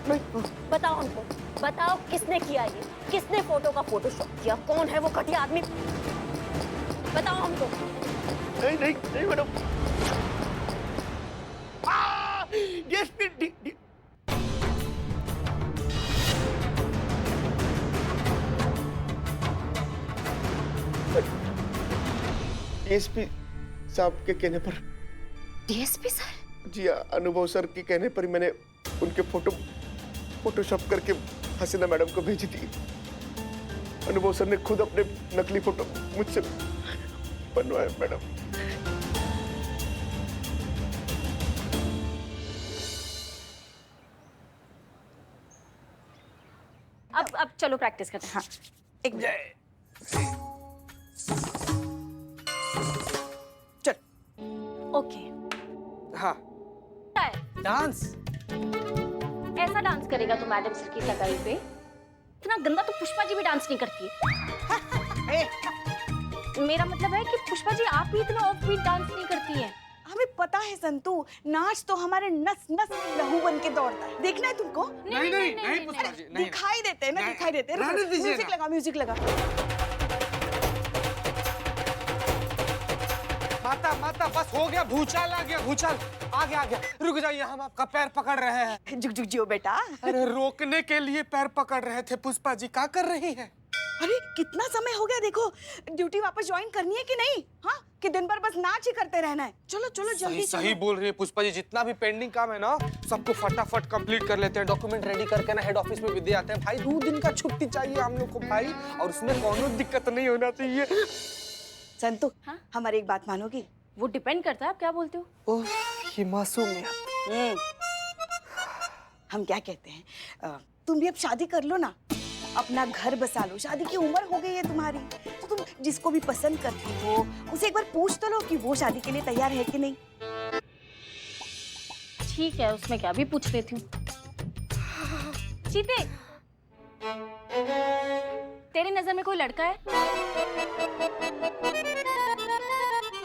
बताओ हमको, बताओ किसने किया ये, किसने फोटो का फोटोशॉप किया, कौन है वो घटिया आदमी, बताओ हमको। नहीं नहीं नहीं मैडम। डीएसपी डीएसपी साहब के कहने पर। DSP sir? जी हाँ, अनुभव सर के कहने पर मैंने उनके फोटोशॉप करके हसीना मैडम को भेजी थी। अनुभव सर ने खुद अपने नकली फोटो मुझसे बनवाए मैडम। अब चलो प्रैक्टिस करते हैं। हाँ, एक मिनट। चल। ओके। हाँ। डांस। ऐसा डांस करेगा तो मैडम सर की सगाई पे? इतना गंदा तो पुष्पा जी भी डांस नहीं करती है। मेरा मतलब है कि पुष्पा जी आप भी इतना ऑफ बीट डांस नहीं करती हैं। हमें पता है संतू, नाच तो हमारे नस नस में लहू बन के दौड़ता है। देखना है तुमको? नहीं पुष्पा जी, नहीं। दिखाई देते हैं ना, दिखाई देते हैं। रहने दीजिए म्यूजिक ना। लगा, म्यूजिक लगा। माता बस हो गया, भूचाल आ गया, भूचाल आ गया। रुक जाइए, हम आपका पैर पकड़ रहे हैं। झुक झुक जियो बेटा। अरे रोकने के लिए पैर पकड़ रहे थे। पुष्पा जी क्या कर रही है? अरे कितना समय हो गया, देखो ड्यूटी वापस ज्वाइन करनी है कि नहीं? हाँ, कि दिन भर बस नाच ही करते रहना है? चलो चलो जल्दी सही बोल रही है पुष्पा जी। जितना भी पेंडिंग काम है ना, सबको फटाफट कंप्लीट कर लेते हैं। डॉक्यूमेंट रेडी करके ना हेड ऑफिस में भी दे आते हैं। भाई 2 दिन का छुट्टी चाहिए हम लोग को भाई, और उसमें कोनो दिक्कत नहीं होना चाहिए। संतू, हाँ? हमारी एक बात मानोगी? वो डिपेंड करता है आप क्या बोलते हो। ओह, ये मासूम है। हम क्या कहते हैं, तुम भी अब शादी कर लो ना, अपना घर बसा लो। शादी की उम्र हो गई है तुम्हारी, तो तुम जिसको भी पसंद करती हो उसे एक बार पूछ तो लो कि वो शादी के लिए तैयार है कि नहीं। ठीक है, उसमें क्या, भी पूछ लेती हूँ। चीते, तेरी नजर में कोई लड़का है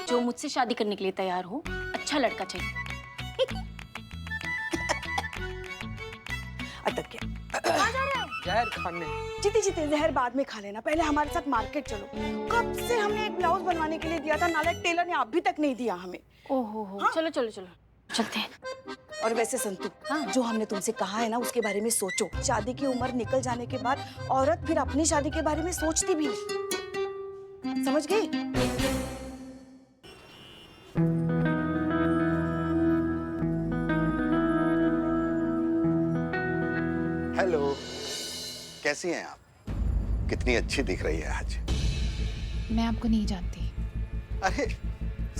जो मुझसे शादी करने के लिए तैयार हो? अच्छा लड़का चाहिए। अटक गया। कहाँ जा रहे हो? जहर खाने। जीते जीते जहर बाद में खा लेना, पहले हमारे साथ मार्केट चलो। कब से हमने एक ब्लाउज बनवाने के लिए दिया था, नालायक टेलर ने अभी तक नहीं दिया हमें। ओहो हो, हाँ? चलो चलो चलो चलते हैं। और वैसे संतू, हाँ? जो हमने तुमसे कहा है ना, उसके बारे में सोचो। शादी की उम्र निकल जाने के बाद औरत फिर अपनी शादी के बारे में सोचती भी नहीं। समझ गई? हेलो, कैसी हैं आप? कितनी अच्छी दिख रही है आज। मैं आपको नहीं जानती। अरे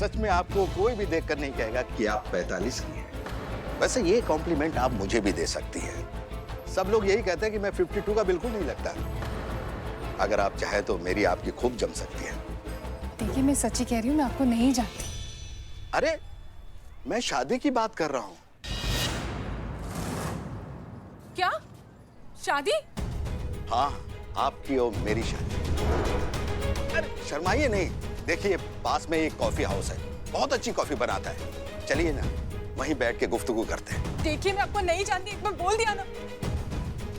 सच में आपको कोई भी देखकर नहीं कहेगा कि आप 45 की हैं। वैसे ये कॉम्प्लीमेंट आप मुझे भी दे सकती हैं। सब लोग यही कहते हैं कि मैं 52 का बिल्कुल नहीं लगता। अगर आप चाहे तो मेरी आपकी खूब जम सकती है। देखिए, मैं सच्ची कह रही हूँ, मैं आपको नहीं जानती। अरे मैं शादी की बात कर रहा हूँ। क्या? शादी? हाँ, आपकी और मेरी शादी। अरे शर्माइए नहीं, देखिए पास में एक कॉफी हाउस है, बहुत अच्छी कॉफी बनाता है। चलिए ना, वहीं बैठ के गुफ्तगू करते हैं। देखिए, मैं आपको नहीं जानती, एक बार बोल दिया ना।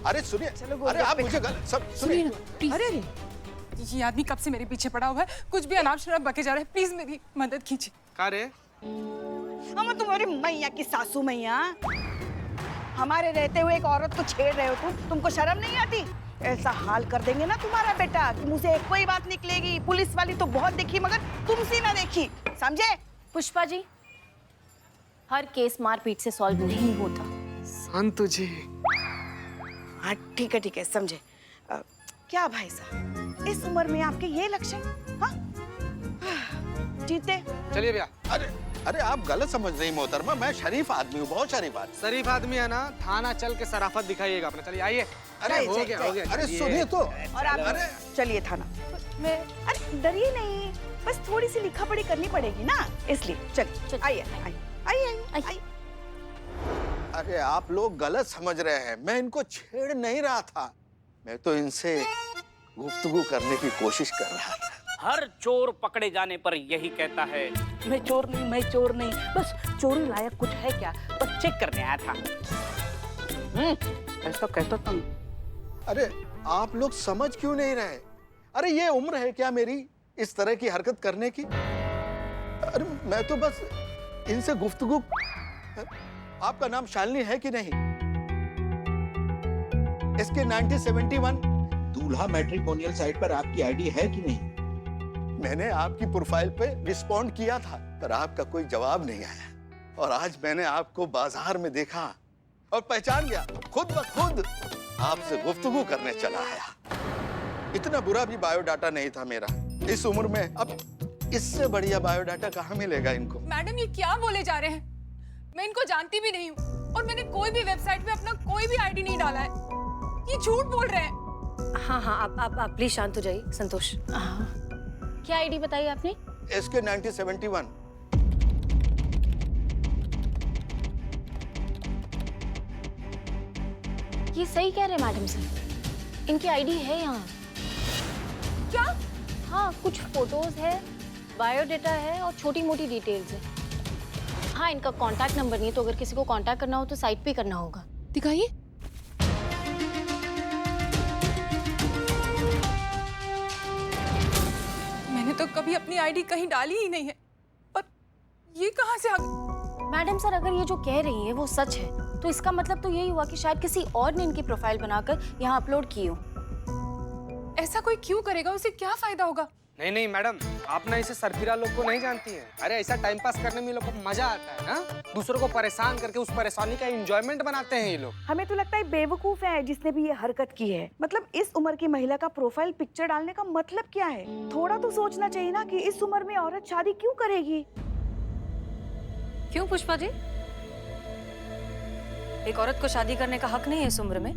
अरे सुनिए, अरे आप मुझे गलत सब सुनिए। अरे ये आदमी कब से मेरे पीछे पड़ा हुआ है, कुछ भी अनाप शनाप बके जा रहा है। प्लीज मेरी मदद कीजिए। का रे? हम तुम्हारी मैया की सासू मैया, हमारे रहते हुए एक औरत को छेड़ रहे हो तुमको शर्म नहीं आती? ऐसा हाल कर देंगे ना तुम्हारा बेटा कि मुझसे एक कोई बात निकलेगी। पुलिस वाली तो बहुत देखी, मगर तुमसे ना देखी, समझे? पुष्पा जी, हर केस मारपीट से सॉल्व नहीं होता। संतु जी। हाँ ठीक है, समझे। क्या भाई साहब, इस उम्र में आपके ये लक्षण? हाँ? जीते। चलिए भैया। अरे आप गलत समझ रही मोहतरमा, मैं शरीफ आदमी हूँ, बहुत शरीफ आदमी। शरीफ आदमी है ना, थाना चल के शराफत दिखाइएगा अपना। चलिए आइए। अरे हो गया। अरे चलिए। सुनिए तो। और आप चलिए थाना। मैं अरे डरिए नहीं, बस थोड़ी सी लिखा पढ़ी करनी पड़ेगी ना, इसलिए। चलिए आइए आइए आइए आइए। अरे आप लोग गलत समझ रहे हैं, मैं इनको छेड़ नहीं रहा था, मैं तो इनसे गुफ्तगू करने की कोशिश कर रहा था। हर चोर पकड़े जाने पर यही कहता है, मैं चोर नहीं, बस चोरी लायक कुछ है क्या, बस चेक करने आया था। ऐसा कहता था। अरे आप लोग समझ क्यों नहीं रहे? अरे ये उम्र है क्या मेरी इस तरह की हरकत करने की? अरे मैं तो बस इनसे गुफ्तगू। आपका नाम शालिनी है कि नहीं? इसके 1971 दूल्हा मैट्रिमोनियल साइट पर आपकी आईडी है कि नहीं? मैंने आपकी प्रोफाइल पे रिस्पॉन्ड किया था, पर आपका कोई जवाब नहीं आया। और आज मैंने आपको बाजार में देखा और पहचान गया, खुद ब खुद आपसे गुफ्तगू करने चला आया। इतना बुरा भी बायोडाटा नहीं था मेरा इस उम्र में। अब इससे बढ़िया बायोडाटा कहाँ मिलेगा इनको? मैडम ये क्या बोले जा रहे हैं? मैं इनको जानती भी नहीं हूँ और मैंने कोई भी वेबसाइट पे अपना कोई भी आईडी नहीं डाला है। ये झूठ बोल रहे हैं। हाँ हाँ, आप प्लीज शांत हो जाइए संतोष। क्या आईडी बताई आपने? SK 1971। ये सही कह रहे हैं मैडम सर, इनकी आईडी है यहाँ। क्या? हाँ, कुछ फोटोज है, बायोडाटा है और छोटी मोटी डिटेल्स है। हाँ, इनका कांटेक्ट नंबर नहीं है, तो अगर किसी को कांटेक्ट करना हो तो साइट पे करना होगा। दिखाइए। मैंने तो कभी अपनी आईडी कहीं डाली ही नहीं है, पर ये कहाँ से आ गई? मैडम सर, अगर ये जो कह रही है वो सच है तो इसका मतलब तो यही हुआ कि शायद किसी और ने इनकी प्रोफाइल बनाकर यहाँ अपलोड की हो। ऐसा कोई क्यों करेगा? उसे क्या फायदा होगा? नहीं नहीं मैडम, आप ना इसे सरफिरा लोग को नहीं जानती हैं। अरे ऐसा टाइम पास करने में ये लोग को मजा आता है ना, दूसरों को परेशान करके उस परेशानी का एंजॉयमेंट बनाते हैं ये लोग। हमें तो लगता है बेवकूफ है जिसने भी ये हरकत की है। मतलब इस उम्र की महिला का प्रोफाइल पिक्चर डालने का मतलब क्या है? थोड़ा तो सोचना चाहिए ना कि इस उम्र में औरत शादी क्यों करेगी। क्यों पुष्पा जी? एक औरत को शादी करने का हक नहीं है इस उम्र में?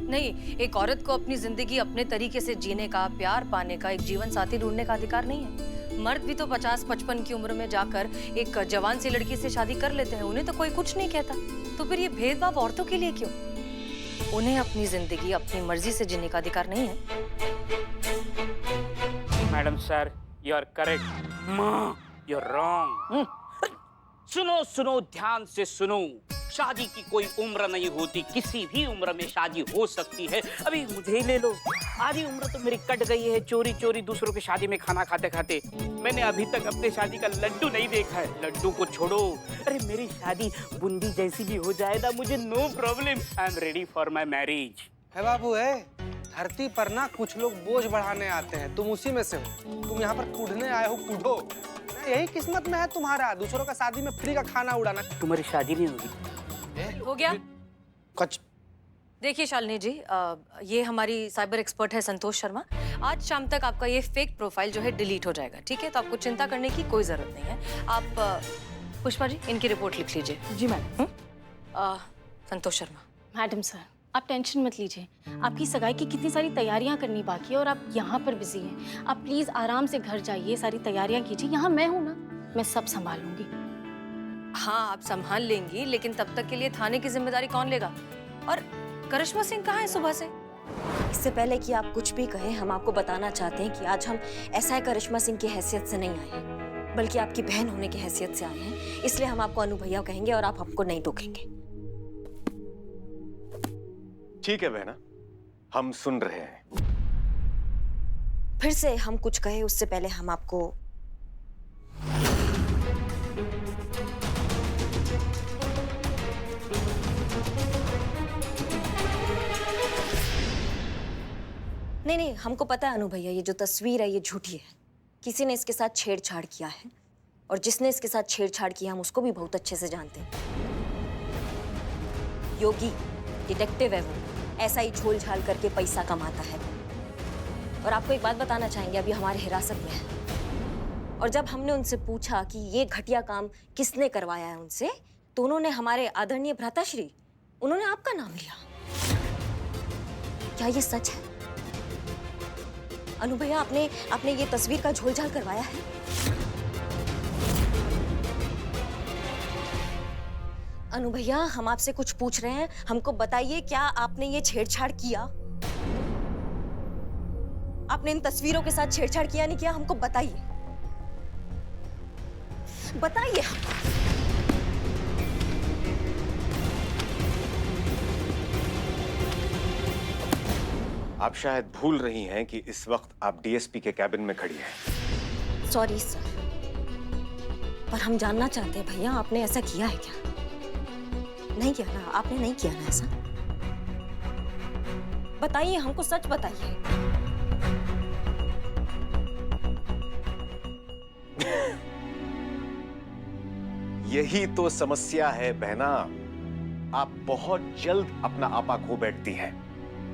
नहीं, एक औरत को अपनी जिंदगी अपने तरीके से जीने का, प्यार पाने का, एक जीवन साथी ढूंढने का अधिकार नहीं है। मर्द भी तो 50-55 की उम्र में जाकर एक जवान सी लड़की से शादी कर लेते हैं, उन्हें तो कोई कुछ नहीं कहता। तो फिर ये भेदभाव औरतों के लिए क्यों? उन्हें अपनी जिंदगी अपनी मर्जी से जीने का अधिकार नहीं है? Madam sir, you are correct. माँ, यू आर रॉन्ग। सुनो सुनो, ध्यान से सुनो। शादी की कोई उम्र नहीं होती, किसी भी उम्र में शादी हो सकती है। अभी मुझे ही ले लो, आधी उम्र तो मेरी कट गई है चोरी चोरी दूसरों की शादी में खाना खाते खाते। मैंने अभी तक अपने शादी का लड्डू नहीं देखा है। लड्डू को छोड़ो, अरे मेरी शादी बूंदी जैसी भी हो जाए ना, मुझे no problem. I am ready for my marriage. है बाबू है, धरती पर ना कुछ लोग बोझ बढ़ाने आते हैं, तुम उसी में से हो। तुम यहाँ पर कूदने आए हो, कूदो। यही किस्मत में है तुम्हारा, दूसरों का शादी में फ्री का खाना उड़ाना। तुम्हारी शादी नहीं होगी। हो गया? कुछ देखिए शालिनी जी, ये हमारी साइबर एक्सपर्ट है संतोष शर्मा। आज शाम तक आपका ये फेक प्रोफाइल जो है डिलीट हो जाएगा, ठीक है? तो आपको चिंता करने की कोई जरूरत नहीं है। आप पुष्पा जी इनकी रिपोर्ट लिख लीजिए। जी madam. Santosh Sharma. Madam sir, आप टेंशन मत लीजिए। आपकी सगाई की कितनी सारी तैयारियां करनी बाकी है और आप यहाँ पर बिजी हैं। आप प्लीज आराम से घर जाइए, सारी तैयारियां कीजिए। यहाँ मैं हूँ ना, मैं सब संभालूंगी। हाँ, आप संभाल लेंगी, लेकिन तब तक के लिए थाने की जिम्मेदारी कौन लेगा? और करिश्मा सिंह कहाँ है सुबह से? इससे पहले कि आप कुछ भी कहें, हम आपको बताना चाहते हैं कि आज हम SI करिश्मा सिंह की हैसियत से नहीं आए हैं, बल्कि आपकी बहन होने की हैसियत से आए हैं। इसलिए हम आपको अनु भैया कहेंगे और आप हमको नहीं टोकेंगे। ठीक है बहना, हम सुन रहे हैं। फिर से हम कुछ कहे उससे पहले हम आपको नहीं, हमको पता है अनु भैया, ये जो तस्वीर है ये झूठी है। किसी ने इसके साथ छेड़छाड़ किया है और जिसने इसके साथ छेड़छाड़ किया हम उसको भी बहुत अच्छे से जानते हैं। योगी डिटेक्टिव है वो, ऐसा ही झोल झाल करके पैसा कमाता है। और आपको एक बात बताना चाहेंगे, अभी हमारे हिरासत में है। और जब हमने उनसे पूछा कि ये घटिया काम किसने करवाया है उनसे, तो उन्होंने हमारे आदरणीय भ्राताश्री, उन्होंने आपका नाम लिया। क्या ये सच है अनु भैया? आपने ये तस्वीर का झोलझाल करवाया है? अनु भैया, हम आपसे कुछ पूछ रहे हैं, हमको बताइए, क्या आपने ये छेड़छाड़ किया? आपने इन तस्वीरों के साथ छेड़छाड़ किया नहीं किया? हमको बताइए, बताइए। हमको। आप शायद भूल रही हैं कि इस वक्त आप डीएसपी के कैबिन में खड़ी हैं। सॉरी सर, पर हम जानना चाहते हैं भैया, आपने ऐसा किया है क्या? नहीं किया ना, आपने नहीं किया ना ऐसा? बताइए, हमको सच बताइए। यही तो समस्या है बहना, आप बहुत जल्द अपना आपा खो बैठती हैं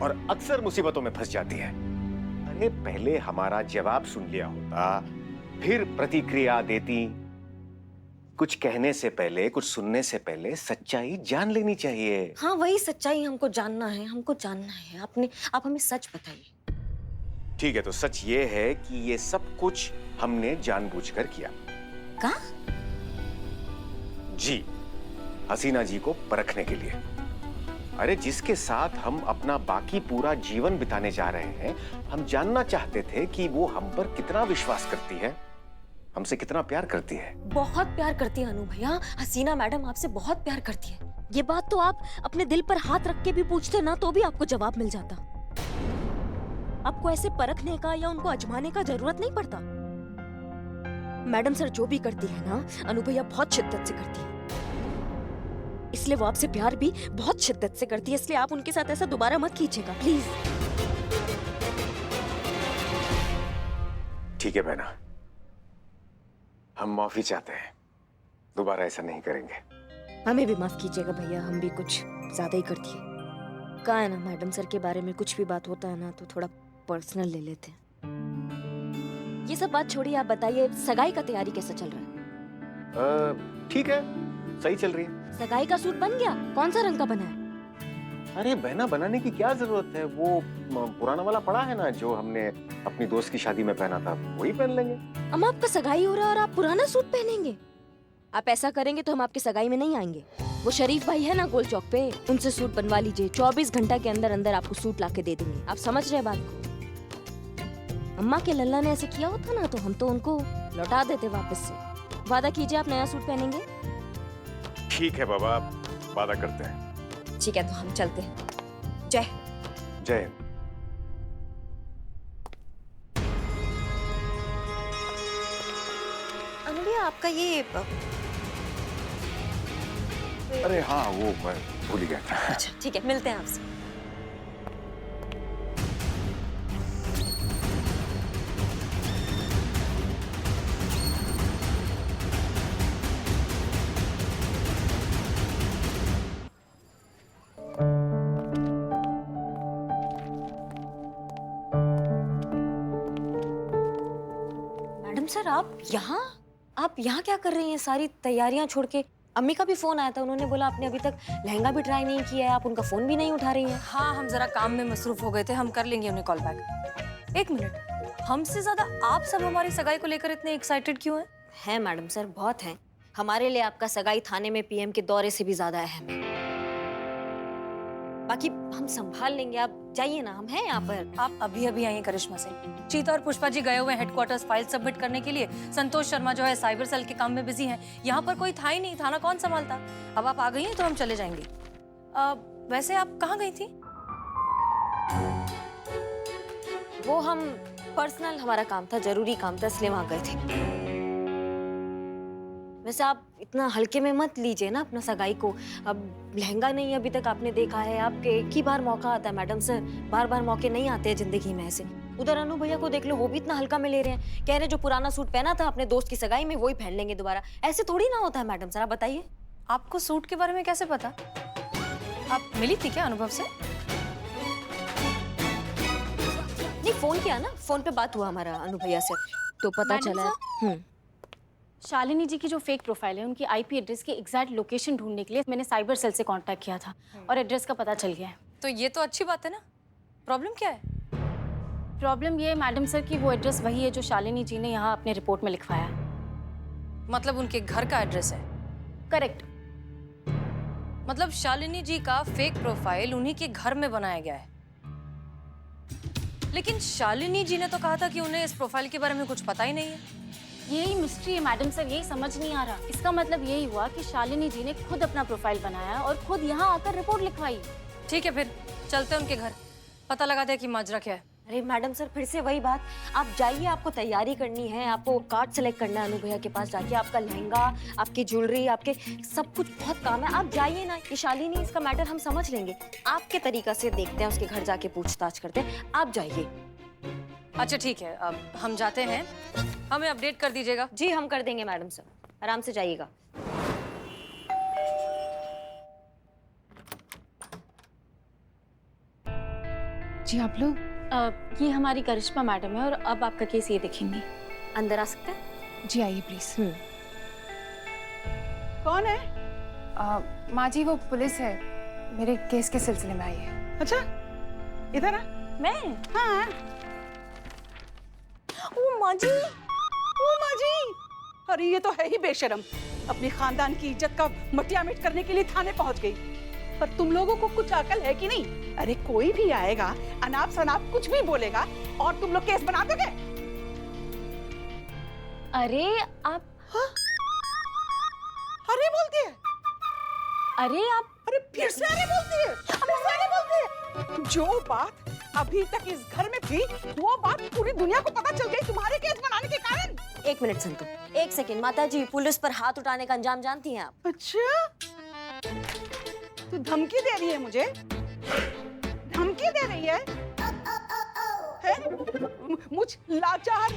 और अक्सर मुसीबतों में फंस जाती हैं। अरे पहले हमारा जवाब सुन लिया होता, फिर प्रतिक्रिया देती। कुछ कहने से पहले, कुछ सुनने से पहले सच्चाई जान लेनी चाहिए। हाँ, वही सच्चाई हमको जानना है, हमको जानना है। आप हमें सच बताइए। ठीक है, तो सच ये है कि ये सब कुछ हमने जानबूझकर किया। का? जी, हसीना जी को परखने के लिए। अरे जिसके साथ हम अपना बाकी पूरा जीवन बिताने जा रहे हैं, हम जानना चाहते थे कि वो हम पर कितना विश्वास करती है, हमसे कितना प्यार करती है। बहुत प्यार करती है अनु भैया, हसीना मैडम आपसे बहुत प्यार करती है। ये बात तो आप अपने दिल पर हाथ रख के भी पूछते ना तो भी आपको जवाब मिल जाता। आपको ऐसे परखने का या उनको अजमाने का जरूरत नहीं पड़ता। मैडम सर जो भी करती है ना, अनु भैया बहुत शिद्दत से करती है, इसलिए वो आपसे प्यार भी बहुत शिद्दत से करती है। इसलिए आप उनके साथ ऐसा दोबारा मत कीजिएगा प्लीज। ठीक है बहना, हम माफी चाहते हैं, दोबारा ऐसा नहीं करेंगे। हमें भी माफ कीजिएगा भैया, हम भी कुछ ज्यादा ही करती है। कहा है ना, मैडम सर के बारे में कुछ भी बात होता है ना तो थोड़ा पर्सनल ले लेते हैं। ये सब बात छोड़िए, आप बताइए सगाई का तैयारी कैसा चल रहा है? ठीक है, सही चल रही है। सगाई का सूट बन गया? कौन सा रंग का बना है? अरे बहना, बनाने की क्या जरूरत है, वो पुराना वाला पड़ा है ना जो हमने अपनी दोस्त की शादी में पहना था, वही पहन लेंगे। अम्मा, आपका सगाई हो रहा है और आप पुराना सूट पहनेंगे? आप ऐसा करेंगे तो हम आपकी सगाई में नहीं आएंगे। वो शरीफ भाई है ना गोल चौक पे, उनसे सूट बनवा लीजिए। 24 घंटा के अंदर अंदर आपको सूट लाके दे देंगे। आप समझ रहे हैं बात को? अम्मा के लल्ला ने ऐसे किया होता ना तो हम तो उनको लौटा देते वापस से। वादा कीजिए आप नया सूट पहनेंगे। ठीक है बाबा, वादा करते हैं। ठीक है, तो हम चलते हैं। जय जय हिंद। अनु भैया, आपका ये अरे हाँ, वो मैं भूल ही गया था। अच्छा ठीक है, मिलते हैं आपसे। मैडम सर, आप यहाँ क्या कर रही हैं? सारी तैयारियां छोड़ के। अम्मी का भी फोन आया था, उन्होंने बोला आपने अभी तक लहंगा भी ट्राई नहीं किया है, आप उनका फोन भी नहीं उठा रही हैं। हाँ, हम जरा काम में मसरूफ हो गए थे, हम कर लेंगे उन्हें कॉल बैक। एक मिनट, हमसे ज्यादा आप सब हमारी सगाई को लेकर इतने एक्साइटेड क्यों हैं? है मैडम सर, बहुत हैं। हमारे लिए आपका सगाई थाने में पीएम के दौरे से भी ज्यादा अहम है। बाकी हम संभाल लेंगे, आप जाइए ना, हम हैं यहाँ पर। आप अभी अभी आई हैं करिश्मा से। चीता और पुष्पा जी गए हुए हेडक्वार्टर्स फाइल सबमिट करने के लिए। संतोष शर्मा जो है साइबर सेल के काम में बिजी हैं। यहाँ पर कोई था ही नहीं, थाना कौन संभालता। अब आप आ गई हैं तो हम चले जाएंगे। वैसे आप कहाँ गई थी? वो हम पर्सनल, हमारा काम था, जरूरी काम था, इसलिए वहां गए थे। वैसे आप इतना हल्के में मत लीजिए ना अपना सगाई को। अब लहंगा नहीं अभी तक आपने देखा है, आपके एक ही बार मौका आता है मैडम सर, बार बार मौके नहीं आते हैं जिंदगी में ऐसे। उधर अनु भैया को देख लो, वो भी इतना हल्का में ले रहे हैं, कह रहे जो पुराना सूट पहना था अपने दोस्त की सगाई में वही पहन लेंगे दोबारा। ऐसे थोड़ी ना होता है मैडम सर, आप बताइए। आपको सूट के बारे में कैसे पता? आप मिली थी क्या अनुभव से? नहीं, फोन किया ना, फोन पे बात हुआ हमारा अनु भैया से, तो पता चला। शालिनी जी की जो फेक प्रोफाइल है, उनकी आईपी एड्रेस की एग्जैक्ट लोकेशन ढूंढने के लिए मैंने साइबर सेल से कांटेक्ट किया था और एड्रेस का पता चल गया है। तो ये तो अच्छी बात है ना। प्रॉब्लम क्या है? प्रॉब्लम ये है मैडम सर कि वो एड्रेस वही है जो शालिनी जी ने यहाँ अपने रिपोर्ट में लिखवाया। मतलब उनके घर का एड्रेस है? करेक्ट। मतलब शालिनी जी का फेक प्रोफाइल उन्हीं के घर में बनाया गया है। लेकिन शालिनी जी ने तो कहा था कि उन्हें इस प्रोफाइल के बारे में कुछ पता ही नहीं है। यही मिस्ट्री है मैडम सर, यही समझ नहीं आ रहा। इसका मतलब यही हुआ कि शालिनी जी ने खुद अपना प्रोफाइल बनाया और खुद यहाँ आकर रिपोर्ट लिखवाई। ठीक है, फिर चलते हैं उनके घर। पता लगाते हैं कि माजरा क्या है। अरे मैडम सर, फिर से वही बात। आप जाइए, आपको तैयारी करनी है, आपको कार्ड सेलेक्ट करना है अनु भैया के पास जाके, आपका लहंगा, आपकी ज्वेलरी, आपके सब कुछ बहुत काम है। आप जाइए ना। ये शालिनी, इसका मैटर हम समझ लेंगे, आपके तरीका से देखते हैं, उसके घर जाके पूछताछ करते हैं। आप जाइए। अच्छा ठीक है, अब हम जाते हैं, हमें अपडेट कर दीजिएगा। जी हम कर देंगे मैडम सर, आराम से जाइएगा। जी आप लोग? ये हमारी करिश्मा मैडम है और अब आपका केस ये देखेंगी। अंदर आ सकते हैं? जी आइए प्लीज। कौन है? माँ जी वो पुलिस है, मेरे केस के सिलसिले में आई है। अच्छा, इधर आ। मैं? हाँ। ओ माँ जी, ओ माँ जी, अरे ये तो है ही बेशरम, अपने खानदान की इज्जत का मटिया मिट करने के लिए थाने पहुंच गई। पर तुम लोगों को कुछ अकल है कि नहीं? अरे कोई भी आएगा, अनाप शनाप कुछ भी बोलेगा और तुम लोग केस बना दोगे। अरे आप अरे बोलती है, अरे आप अरे फिर से अरे बोलती है, फिर से अरे बोलती है। जो बात अभी तक इस घर में थी, वो बात पूरी दुनिया को पता चल गई तुम्हारे केस बनाने के कारण। एक मिनट संतु, एक सेकंड। माता जी, पुलिस पर हाथ उठाने का अंजाम जानती हैं आप? अच्छा, तू धमकी दे रही है मुझे? धमकी दे रही है? मुझ लाचार,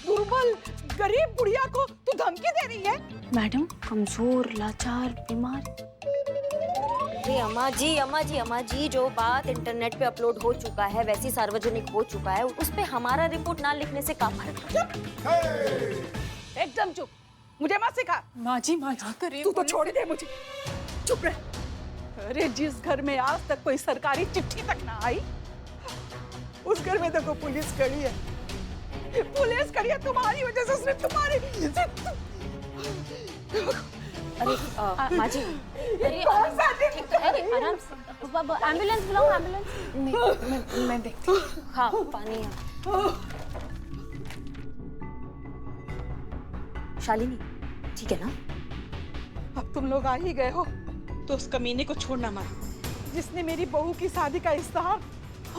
दुर्बल, गरीब बुढ़िया को तू धमकी दे रही है? मैडम, कमजोर, लाचार, बीमार। अरे अम्मा जी, जो बात इंटरनेट पे अपलोड हो चुका है, वैसी सार्वजनिक हो चुका है, उस पे हमारा रिपोर्ट ना लिखने से क्या फर्क? एकदम चुप, मुझे मत सिखा। माँ जी करिए। तू तो छोड़ दे मुझे, चुप रह। अरे जिस घर में आज तक कोई सरकारी चिट्ठी तक ना आई, उस घर में देखो पुलिस खड़ी है। पुलिस खड़ी है तुम्हारी वजह से, सिर्फ तुम्हारी। अरे माँ जी, अरे आराम से, एम्बुलेंस बुलाओ, एम्बुलेंस। मैं देखती हूँ। हाँ पानी है। शालिनी, ठीक है ना? अब तुम लोग आ ही गए हो तो उस कमीने को छोड़ना मत, जिसने मेरी बहू की शादी का इश्तेहार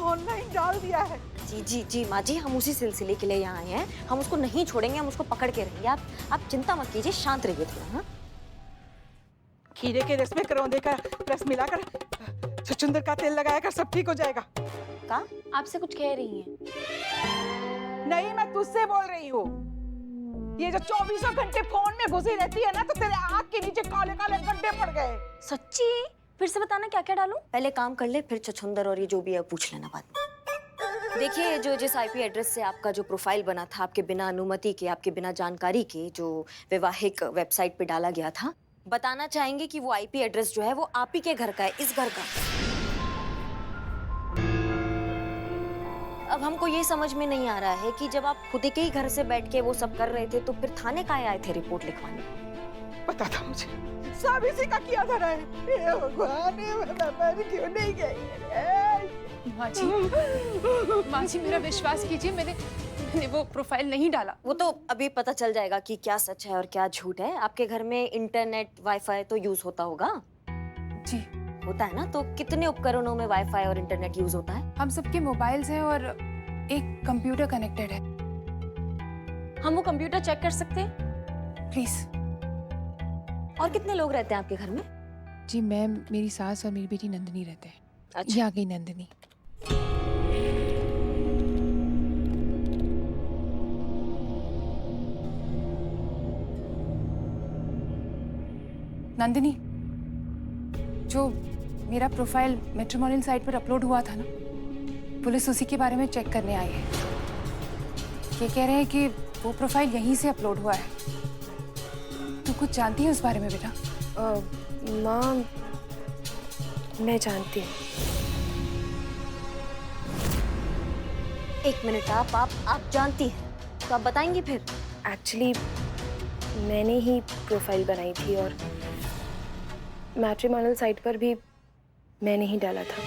ऑनलाइन डाल दिया है। जी माँ जी, हम उसी सिलसिले के लिए यहाँ आए हैं। हम उसको नहीं छोड़ेंगे, हम उसको पकड़ के रहेंगे। आप चिंता मत कीजिए, शांत रहिए थोड़ा। हाँ, खीरे के रस में करौंदे का रस मिलाकर, छुचुंदर का तेल लगाकर सब ठीक हो जाएगा। का? आपसे कुछ कह रही हैं? नहीं, मैं तुझसे बोल रही हूँ। ये जो 24 घंटे फोन में घुसी रहती है ना, तो तेरे आँख के नीचे काले काले गड्ढे पड़ गए। सच्ची? फिर से बताना क्या क्या डालूं? पहले काम कर ले, फिर छछुंदर और ये जो भी है पूछ लेना बाद में। देखिए, जो जिस आईपी एड्रेस से आपका जो प्रोफाइल बना था, आपके बिना अनुमति के, आपके बिना जानकारी के, जो वैवाहिक वेबसाइट पे डाला गया था, बताना चाहेंगे कि वो आईपी एड्रेस जो है वो आप ही के घर का है, इस घर का। अब हमको ये समझ में नहीं आ रहा है कि जब आप खुद के ही घर से बैठ के वो सब कर रहे थे, तो फिर थाने काहे आए थे रिपोर्ट लिखवाने? पता था मुझे, सब इसी का किया था। हे भगवान, मैं क्यों नहीं गई? माँ जी मेरा विश्वास कीजिए, मैंने वो प्रोफाइल नहीं डाला। वो तो अभी पता चल जाएगा कि क्या सच है और क्या झूठ है। आपके घर में इंटरनेट, वाईफाई तो यूज होता होगा? जी होता है ना। तो कितने उपकरणों में वाईफाई और इंटरनेट यूज होता है? हम सबके मोबाइल्स हैं और एक कंप्यूटर कनेक्टेड है। हम वो कंप्यूटर चेक कर सकते हैं? प्लीज। और कितने लोग रहते हैं आपके घर में? जी मैं, मेरी सास और मेरी बेटी नंदिनी रहते हैं। अच्छा। ये आ गई नंदिनी। नंदिनी, जो मेरा प्रोफाइल मैट्रिमोनियल साइट पर अपलोड हुआ था ना, पुलिस उसी के बारे में चेक करने आई है। ये कह रहे हैं कि वो प्रोफाइल यहीं से अपलोड हुआ है। तू कुछ जानती है उस बारे में बेटा? माँ, मैं जानती हूँ। एक मिनट, आप जानती हैं तो आप बताएंगी फिर? एक्चुअली मैंने ही प्रोफाइल बनाई थी और मैट्रिमोनियल साइट पर भी मैंने ही डाला था।